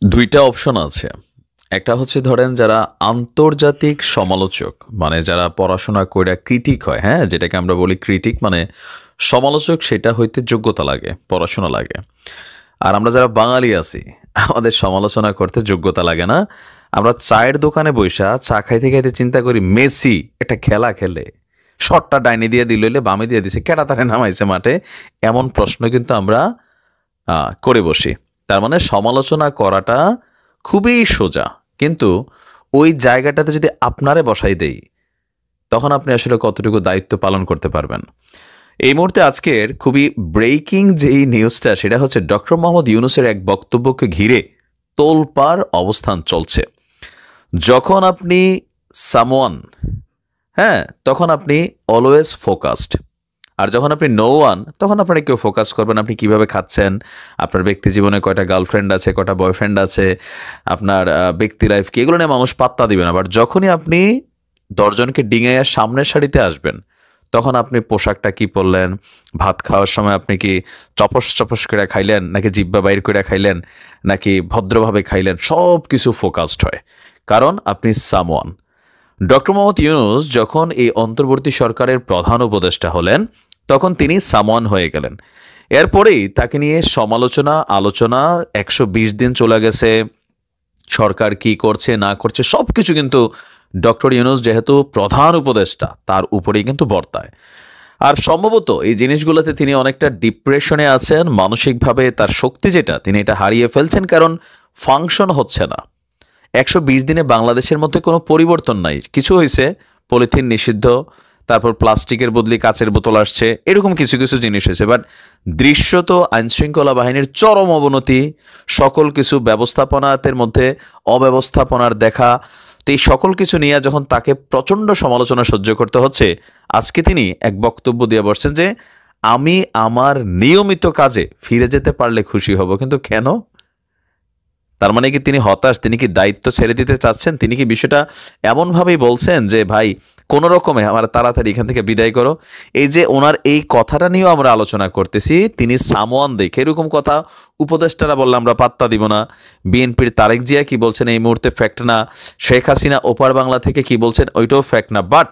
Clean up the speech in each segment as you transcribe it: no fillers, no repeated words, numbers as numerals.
দুইটা অপশন আছে। একটা হচ্ছে ধরেন যারা আন্তর্জাতিক সমালোচক, মানে যারা পড়াশোনা কইরা ক্রিটিক হয়, হ্যাঁ, যেটাকে আমরা বলি ক্রিটিক মানে সমালোচক, সেটা হইতে যোগ্যতা লাগে, পড়াশোনা লাগে। আর আমরা যারা বাঙালি আছি, আমাদের সমালোচনা করতে যোগ্যতা লাগে না। আমরা চায়ের দোকানে বইসা চা খাইতে খাইতে চিন্তা করি মেসি একটা খেলা খেলে শটটা ডাইনে দিয়ে দিল, হইলে বামে দিয়ে দিছে, কেডা তারে নামাইছে মাঠে, এমন প্রশ্ন কিন্তু আমরা করে বসি। তার মানে সমালোচনা করাটা খুবই সোজা, কিন্তু ওই জায়গাটাতে যদি আপনারে বসাই দেই, তখন আপনি আসলে কতটুকু দায়িত্ব পালন করতে পারবেন। এই মুহূর্তে আজকের খুবই ব্রেকিং যেই নিউজটা, সেটা হচ্ছে ডক্টর মোহাম্মদ ইউনূসের এক বক্তব্যকে ঘিরে তোলপাড় অবস্থান চলছে। যখন আপনি সামওয়ান, হ্যাঁ, তখন আপনি অলওয়েজ ফোকাসড। আর যখন আপনি নো ওয়ান, তখন আপনারা কেউ ফোকাস করবেন আপনি কিভাবে খাচ্ছেন, আপনার ব্যক্তি জীবনে কয়টা গার্লফ্রেন্ড আছে, কয়টা বয়ফ্রেন্ড আছে, আপনার ব্যক্তি লাইফ কি, এগুলো নিয়ে মানুষ পাত্তা দিবেন। আবার যখনই আপনি দশজনকে ডিঙাইয়া সামনের সারিতে আসবেন, তখন আপনি পোশাকটা কি পরলেন, ভাত খাওয়ার সময় আপনি কি চপস চপস করে খাইলেন, নাকি জিব্বা বাইর করে খাইলেন, নাকি ভদ্রভাবে খাইলেন, সব কিছু ফোকাসড হয়, কারণ আপনি সামওয়ান। ডক্টর মোহাম্মদ ইউনূস যখন এই অন্তর্বর্তী সরকারের প্রধান উপদেষ্টা হলেন, তখন তিনি সামওয়ান হয়ে গেলেন। এরপরেই তাকে নিয়ে সমালোচনা, আলোচনা, 120 দিন চলে গেছে, সরকার কি করছে না করছে সবকিছু কিন্তু ডক্টর ইউনূস যেহেতু প্রধান উপদেষ্টা, তার উপরেই কিন্তু বর্তায়। আর সম্ভবত এই জিনিসগুলোতে তিনি অনেকটা ডিপ্রেশনে আছেন, মানসিকভাবে তার শক্তি যেটা, তিনি এটা হারিয়ে ফেলছেন, কারণ ফাংশন হচ্ছে না। 120 দিনে বাংলাদেশের মধ্যে কোনো পরিবর্তন নাই। কিছু হয়েছে, পলিথিন নিষিদ্ধ, তারপর প্লাস্টিকের বদলে কাচের বোতল আসছে, এরকম কিছু কিছু জিনিস হয়েছে, বাট দৃশ্যত আইনশৃঙ্খলা বাহিনীর চরম অবনতি, সকল কিছু ব্যবস্থাপনাতের মধ্যে অব্যবস্থাপনার দেখা। তো এই সকল কিছু নিয়ে যখন তাকে প্রচণ্ড সমালোচনা সহ্য করতে হচ্ছে, আজকে তিনি এক বক্তব্য দিয়ে বসছেন যে আমি আমার নিয়মিত কাজে ফিরে যেতে পারলে খুশি হব। কিন্তু কেন? তার মানে কি তিনি হতাশ, তিনি কি দায়িত্ব ছেড়ে দিতে চাচ্ছেন? তিনি কি বিষয়টা এমনভাবেই বলছেন যে ভাই কোনো রকমে আমার তাড়াতাড়ি এখান থেকে বিদায় করো? এই যে ওনার এই কথাটা নিয়েও আমরা আলোচনা করতেছি, তিনি সামওয়ান দেখে এরকম কথা উপদেষ্টারা বললে আমরা পাত্তা দিব না। বিএনপির তারেক জিয়া কি বলছেন এই মুহূর্তে ফ্যাক্ট না, শেখ হাসিনা ওপার বাংলা থেকে কি বলছেন ওইটাও ফ্যাক্ট না, বাট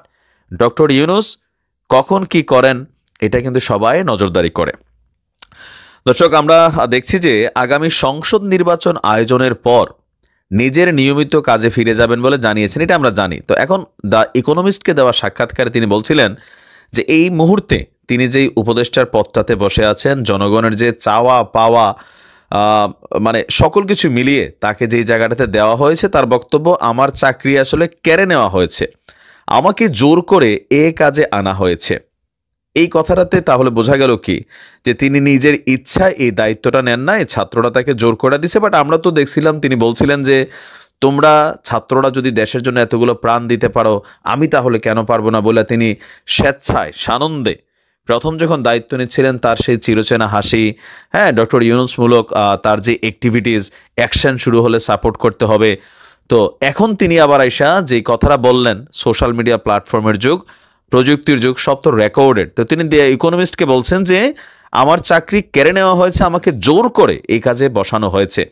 ডক্টর ইউনূস কখন কি করেন এটা কিন্তু সবাই নজরদারি করে। দর্শক, আমরা দেখছি যে আগামী সংসদ নির্বাচন আয়োজনের পর নিজের নিয়মিত কাজে ফিরে যাবেন বলে জানিয়েছেন, এটা আমরা জানি। তো এখন দ্য ইকোনমিস্টকে দেওয়া সাক্ষাৎকারে তিনি বলছিলেন যে এই মুহূর্তে তিনি যেই উপদেষ্টার পদটাতে বসে আছেন, জনগণের যে চাওয়া পাওয়া, মানে সকল কিছু মিলিয়ে তাকে যেই জায়গাটাতে দেওয়া হয়েছে, তার বক্তব্য আমার চাকরি আসলে কেড়ে নেওয়া হয়েছে, আমাকে জোর করে এ কাজে আনা হয়েছে। এই কথাটাতে তাহলে বোঝা গেল কি, যে তিনি নিজের ইচ্ছায় এই দায়িত্বটা নেন না, এই ছাত্ররা তাকে জোর করে দিছে। বাট আমরা তো দেখছিলাম তিনি বলছিলেন যে তোমরা ছাত্ররা যদি দেশের জন্য এতগুলো প্রাণ দিতে পারো, আমি তাহলে কেন পারবো না, বলে তিনি স্বেচ্ছায় সানন্দে প্রথম যখন দায়িত্ব নিচ্ছিলেন তার সেই চিরচেনা হাসি, হ্যাঁ, ডক্টর ইউনূসমূলক তার যে অ্যাক্টিভিটিস, অ্যাকশন শুরু হলে সাপোর্ট করতে হবে। তো এখন তিনি আবার আইসা যেই কথাটা বললেন, সোশ্যাল মিডিয়া প্ল্যাটফর্মের যুগ, প্রযুক্তির যুগ, সব তো রেকর্ডেড। তো তিনি দ্য ইকোনমিস্টকে বলছেন যে আমার চাকরি কেড়ে নেওয়া হয়েছে, আমাকে জোর করে এই কাজে বসানো হয়েছে,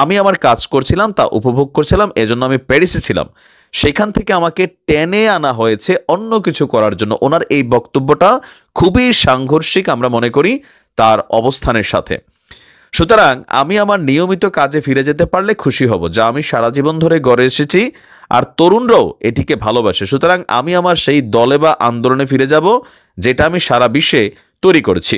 আমি আমার কাজ করছিলাম, তা উপভোগ করছিলাম, এজন্য আমি প্যারিসে ছিলাম, সেখান থেকে আমাকে টেনে আনা হয়েছে অন্য কিছু করার জন্য। ওনার এই বক্তব্যটা খুবই সাংঘর্ষিক আমরা মনে করি তার অবস্থানের সাথে। সুতরাং আমি আমার নিয়মিত কাজে ফিরে যেতে পারলে খুশি হব, যা আমি সারা জীবন ধরে গড়ে এসেছি, আর তরুণরাও এটিকে ভালোবাসে। সুতরাং আমি আমার সেই দলে বা আন্দোলনে ফিরে যাব যেটা আমি সারা বিশ্বে তৈরি করেছি।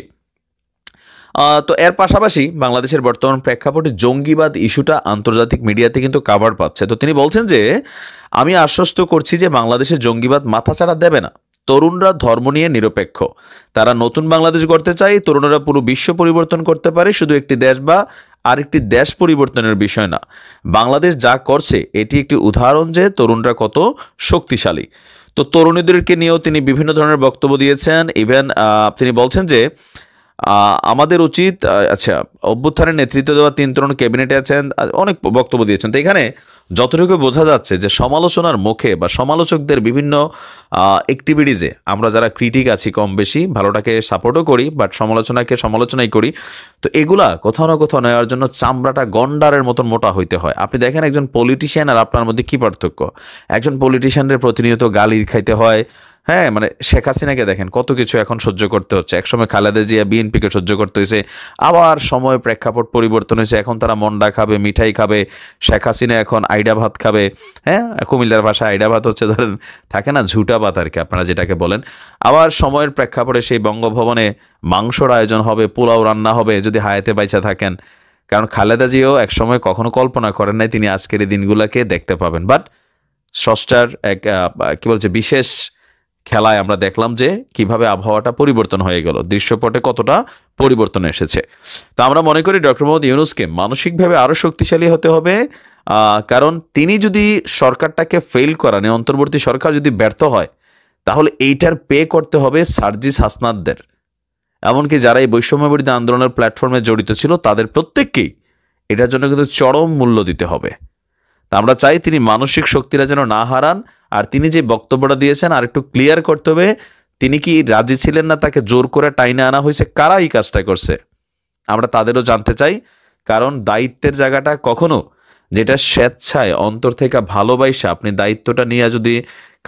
তো এর পাশাপাশি বাংলাদেশের বর্তমান প্রেক্ষাপটে জঙ্গিবাদ ইস্যুটা আন্তর্জাতিক মিডিয়াতে কিন্তু কাভার পাচ্ছে। তো তিনি বলছেন যে আমি আশ্বস্ত করছি যে বাংলাদেশে জঙ্গিবাদ মাথাচাড়া দেবে না। তরুণরা ধর্ম নিয়ে নিরপেক্ষ, তারা নতুন বাংলাদেশ গড়তে চায়, তরুণরা পুরো বিশ্ব পরিবর্তন করতে পারে, শুধু একটি দেশ বা আরেকটি দেশ পরিবর্তনের বিষয় না। বাংলাদেশ যা করছে এটি একটি উদাহরণ যে তরুণরা কত শক্তিশালী। তো তরুণীদেরকে নিয়েও তিনি বিভিন্ন ধরনের বক্তব্য দিয়েছেন। ইভেন তিনি বলছেন যে আমাদের উচিত আচ্ছা, অভ্যুত্থানের নেতৃত্ব দেওয়া ৩ তরুণ ক্যাবিনেটে আছেন, অনেক বক্তব্য দিয়েছেন। তো এখানে যতটুকু বোঝা যাচ্ছে যে সমালোচনার মুখে বা সমালোচকদের বিভিন্ন অ্যাক্টিভিটিসে আমরা যারা ক্রিটিক আছি কম বেশি ভালোটাকে সাপোর্টও করি, বাট সমালোচনাকে সমালোচনাই করি। তো এগুলা কোথাও না কোথাও নেওয়ার জন্য চামড়াটা গন্ডারের মতন মোটা হইতে হয়। আপনি দেখেন একজন পলিটিশিয়ান আর আপনার মধ্যে কি পার্থক্য? একজন পলিটিশিয়ানের প্রতিনিয়ত গালি খাইতে হয়, হ্যাঁ, মানে শেখ হাসিনাকে দেখেন কত কিছু এখন সহ্য করতে হচ্ছে। একসময় খালেদা জিয়া বিএনপিকে সহ্য করতে হয়েছে, আবার সময় প্রেক্ষাপট পরিবর্তন হয়েছে, এখন তারা মন্ডা খাবে, মিঠাই খাবে। শেখ হাসিনা এখন আইডা ভাত খাবে, হ্যাঁ, কুমিল্লার ভাষায় আইডা ভাত হচ্ছে ধরেন থাকে না ঝুটা ভাত আর কি আপনারা যেটাকে বলেন। আবার সময়ের প্রেক্ষাপটে সেই বঙ্গভবনে মাংসর আয়োজন হবে, পোলাও রান্না হবে যদি হায়াতে বাইচা থাকেন। কারণ খালেদা জিয়াও একসময় কখনো কল্পনা করেন নাই তিনি আজকের এই দিনগুলোকে দেখতে পাবেন। বাট স্রষ্টার এক কি বলছে বিশেষ খেলায় আমরা দেখলাম যে কিভাবে আবহাওয়াটা পরিবর্তন হয়ে গেল, দৃশ্যপটে কতটা পরিবর্তন এসেছে। তো আমরা মনে করি ডক্টর মোহাম্মদ ইউনূসকে মানসিকভাবে আরো শক্তিশালী হতে হবে, কারণ তিনি যদি সরকারটাকে ফেল করান, অন্তর্বর্তী সরকার যদি ব্যর্থ হয়, তাহলে এইটার পে করতে হবে সার্জিস হাসনাতদের, এমনকি যারা এই বৈষম্য বিরোধী আন্দোলনের প্ল্যাটফর্মে জড়িত ছিল তাদের প্রত্যেককেই এটার জন্য কিন্তু চরম মূল্য দিতে হবে। তা আমরা চাই তিনি মানসিক শক্তিরা যেন না হারান। আর তিনি যে বক্তব্যটা দিয়েছেন আর একটু ক্লিয়ার করতে হবে, তিনি কি রাজি ছিলেন না তাকে জোর করে টাইনে আনা হয়েছে, কারা এই কাজটা করছে আমরা তাদেরও জানতে চাই। কারণ দায়িত্বের জায়গাটা কখনো যেটা স্বেচ্ছায় অন্তর থেকে ভালোবাসা আপনি দায়িত্বটা নিয়ে যদি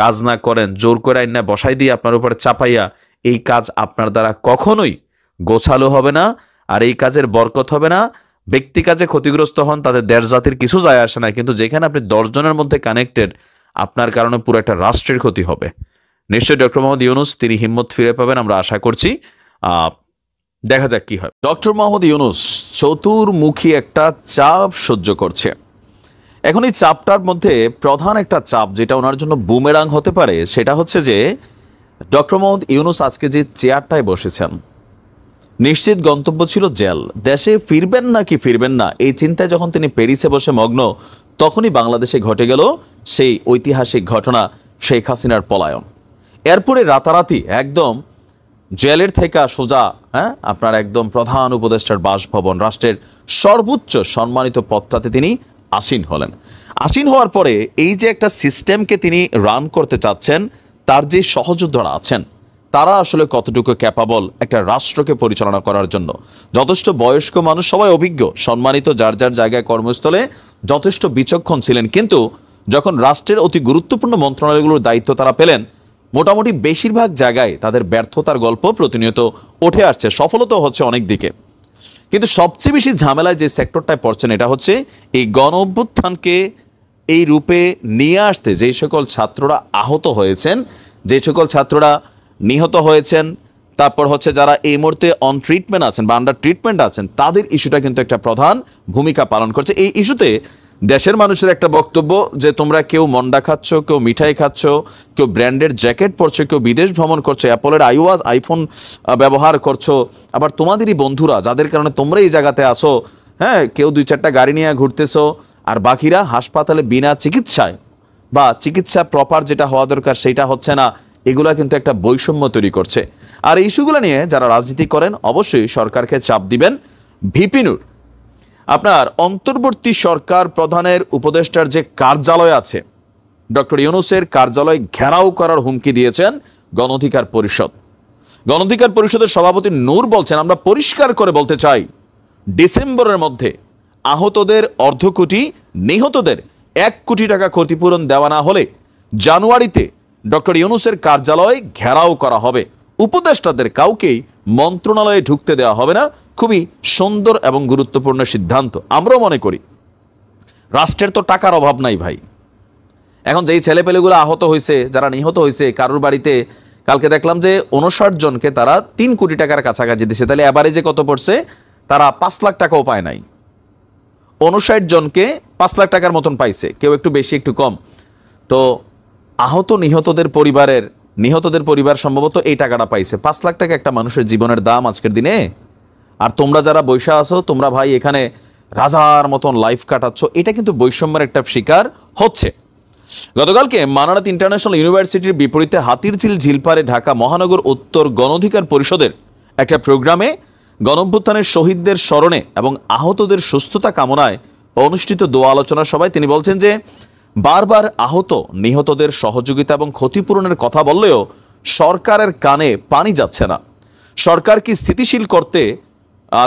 কাজ না করেন, জোর করে আইনা বসাই দিয়ে আপনার উপরে চাপাইয়া, এই কাজ আপনার দ্বারা কখনোই গোছালো হবে না, আর এই কাজের বরকত হবে না। ব্যক্তি কাজে ক্ষতিগ্রস্ত হন, তাদের দেশ জাতির কিছু যায় আসে না, কিন্তু যেখানে আপনি 10 জনের মধ্যে কানেক্টেড, আপনার কারণে পুরো একটা রাষ্ট্রের ক্ষতি হবে। নিশ্চয়ই ডক্টর মোহাম্মদ ইউনূস তিনি হিম্মত ফিরে পাবেন, আমরা আশা করছি। দেখা যাক কি হয়। ডক্টর মোহাম্মদ ইউনূস চতুর্মুখী একটা চাপ সহ্য করছে। এখন এই চাপটার মধ্যে প্রধান একটা চাপ যেটা ওনার জন্য বুমেরাং হতে পারে, সেটা হচ্ছে যে ডক্টর মোহাম্মদ ইউনূস আজকে যে চেয়ারটায় বসেছেন, নিশ্চিত গন্তব্য ছিল জেল। দেশে ফিরবেন না কি ফিরবেন না এই চিন্তায় যখন তিনি প্যারিসে বসে মগ্ন, তখনই বাংলাদেশে ঘটে গেল সেই ঐতিহাসিক ঘটনা, শেখ হাসিনার পলায়ন। এরপরে রাতারাতি একদম জেলের থেকে সোজা, হ্যাঁ, আপনার একদম প্রধান উপদেষ্টার বাসভবন, রাষ্ট্রের সর্বোচ্চ সম্মানিত পদটাতে তিনি আসীন হলেন। আসীন হওয়ার পরে এই যে একটা সিস্টেমকে তিনি রান করতে চাচ্ছেন, তার যে সহযোদ্ধারা আছেন তারা আসলে কতটুকু ক্যাপাবল একটা রাষ্ট্রকে পরিচালনা করার জন্য। যথেষ্ট বয়স্ক মানুষ, সবাই অভিজ্ঞ, সম্মানিত, যার যার জায়গায় কর্মস্থলে যথেষ্ট বিচক্ষণ ছিলেন, কিন্তু যখন রাষ্ট্রের অতি গুরুত্বপূর্ণ মন্ত্রণালয়গুলোর দায়িত্ব তারা পেলেন, মোটামুটি বেশিরভাগ জায়গায় তাদের ব্যর্থতার গল্প প্রতিনিয়ত উঠে আসছে, সফলতা হচ্ছে অনেক দিকে। কিন্তু সবচেয়ে বেশি ঝামেলায় যে সেক্টরটায় পড়ছেন এটা হচ্ছে এই গণ অভ্যুত্থানকে এই রূপে নিয়ে আসতে যে সকল ছাত্ররা আহত হয়েছেন, যে সকল ছাত্ররা নিহত হয়েছেন, তারপর হচ্ছে যারা এই মুহূর্তে অন ট্রিটমেন্ট আছেন বা আন্ডার ট্রিটমেন্ট আছেন, তাদের ইস্যুটা কিন্তু একটা প্রধান ভূমিকা পালন করছে। এই ইস্যুতে দেশের মানুষের একটা বক্তব্য যে তোমরা কেউ মন্ডা খাচ্ছ, কেউ মিঠাই খাচ্ছ, কেউ ব্র্যান্ডের জ্যাকেট পরছো, কেউ বিদেশ ভ্রমণ করছো, অ্যাপলের আইফোন ব্যবহার করছো, আবার তোমাদেরই বন্ধুরা যাদের কারণে তোমরা এই জায়গাতে আসো, হ্যাঁ, কেউ 2-4টা গাড়ি নিয়ে ঘুরতেছো, আর বাকিরা হাসপাতালে বিনা চিকিৎসায় বা চিকিৎসা প্রপার যেটা হওয়া দরকার সেটা হচ্ছে না। এগুলা কিন্তু একটা বৈষম্য তৈরি করছে। আর এই ইস্যুগুলো নিয়ে যারা রাজনীতি করেন অবশ্যই সরকারকে চাপ দিবেন। ভিপিনুর আপনার অন্তর্বর্তী সরকার প্রধানের উপদেষ্টার যে কার্যালয় আছে, ডক্টর ইউনূসের কার্যালয় ঘেরাও করার হুমকি দিয়েছেন গণ অধিকার পরিষদ। গণ অধিকার পরিষদের সভাপতি নূর বলছেন, আমরা পরিষ্কার করে বলতে চাই, ডিসেম্বরের মধ্যে আহতদের 1/2 কোটি, নিহতদের 1 কোটি টাকা ক্ষতিপূরণ দেওয়া না হলে জানুয়ারিতে ডক্টর ইউনূসের কার্যালয় ঘেরাও করা হবে। উপদেষ্টাদের কাউকেই মন্ত্রণালয়ে ঢুকতে দেওয়া হবে না। খুবই সুন্দর এবং গুরুত্বপূর্ণ সিদ্ধান্ত। আমরাও মনে করি রাষ্ট্রের তো টাকার অভাব নাই ভাই। এখন যেই ছেলেপেলেগুলো আহত হয়েছে, যারা নিহত হয়েছে, কারোর বাড়িতে কালকে দেখলাম যে 59 জনকে তারা 3 কোটি টাকার কাছাকাছি দিছে, তাহলে এভারেজে কত পড়ছে? তারা 5 লাখ টাকাও পায় নাই। 59 জনকে 5 লাখ টাকার মতন পাইছে, কেউ একটু বেশি একটু কম। তো আহত নিহতদের পরিবার সম্ভবত এই টাকাটা পাইছে। 5 লাখ টাকা একটা মানুষের জীবনের দাম আজকের দিনে। আর তোমরা যারা বৈশা আছো, তোমরা ভাই এখানে রাজার মতন লাইফ কাটাচ্ছ, এটা কিন্তু বৈষম্যের একটা শিকার হচ্ছে। গতকালকে মানারাত ইন্টারন্যাশনাল ইউনিভার্সিটির বিপরীতে হাতিরঝিল ঝিলপাড়ে ঢাকা মহানগর উত্তর গণ অধিকার পরিষদের একটা প্রোগ্রামে গণঅভ্যুত্থানের শহীদদের স্মরণে এবং আহতদের সুস্থতা কামনায় অনুষ্ঠিত দোয়া আলোচনা সভায় তিনি বলছেন যে বারবার আহত নিহতদের সহযোগিতা এবং ক্ষতিপূরণের কথা বললেও সরকারের কানে পানি যাচ্ছে না। সরকার কি স্থিতিশীল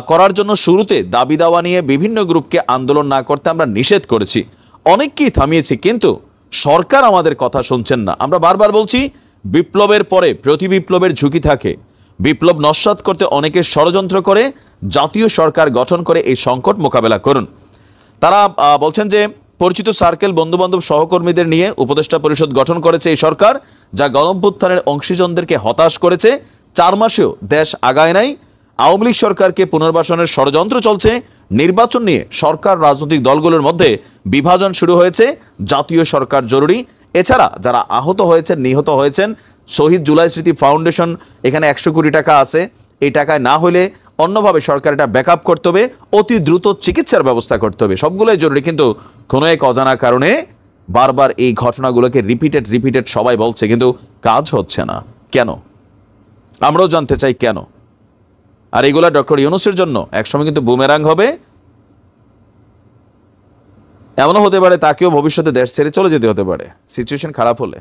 করার জন্য শুরুতে দাবি দাওয়া নিয়ে বিভিন্ন গ্রুপকে আন্দোলন না করতে আমরা নিষেধ করেছি, অনেককেই থামিয়েছি, কিন্তু সরকার আমাদের কথা শুনছেন না। আমরা বারবার বলছি বিপ্লবের পরে প্রতি বিপ্লবের ঝুঁকি থাকে, বিপ্লব নস্যাৎ করতে অনেকে ষড়যন্ত্র করে, জাতীয় সরকার গঠন করে এই সংকট মোকাবেলা করুন। তারা বলছেন যে পরিচিত সার্কেল বন্ধুবান্ধব সহকর্মীদের নিয়ে উপদেষ্টা পরিষদ গঠন করেছে এই সরকার, যা গণঅভ্যুত্থানের অংশীজনদেরকে হতাশ করেছে। 4 মাসেও দেশ আগায় নাই। আওয়ামী লীগ সরকারকে পুনর্বাসনের ষড়যন্ত্র চলছে। নির্বাচন নিয়ে সরকার রাজনৈতিক দলগুলোর মধ্যে বিভাজন শুরু হয়েছে। জাতীয় সরকার জরুরি। এছাড়া যারা আহত হয়েছেন, নিহত হয়েছেন, শহীদ জুলাই স্মৃতি ফাউন্ডেশন এখানে 100 কোটি টাকা আছে, এই টাকায় না হলে অন্যভাবে সরকার এটা ব্যাকআপ করতে হবে, অতি দ্রুত চিকিৎসার ব্যবস্থা করতে হবে, সবগুলোই জরুরি। কিন্তু কোনো এক অজানা কারণে বারবার এই ঘটনাগুলোকে রিপিটেড সবাই বলছে, কিন্তু কাজ হচ্ছে না। কেন? আমরাও জানতে চাই কেন। আর এগুলা ডক্টর ইউনূসের জন্য একসময় কিন্তু বুমেরাং হবে। এমনও হতে পারে তাকেও ভবিষ্যতে দেশ ছেড়ে চলে যেতে হতে পারে সিচুয়েশন খারাপ হলে।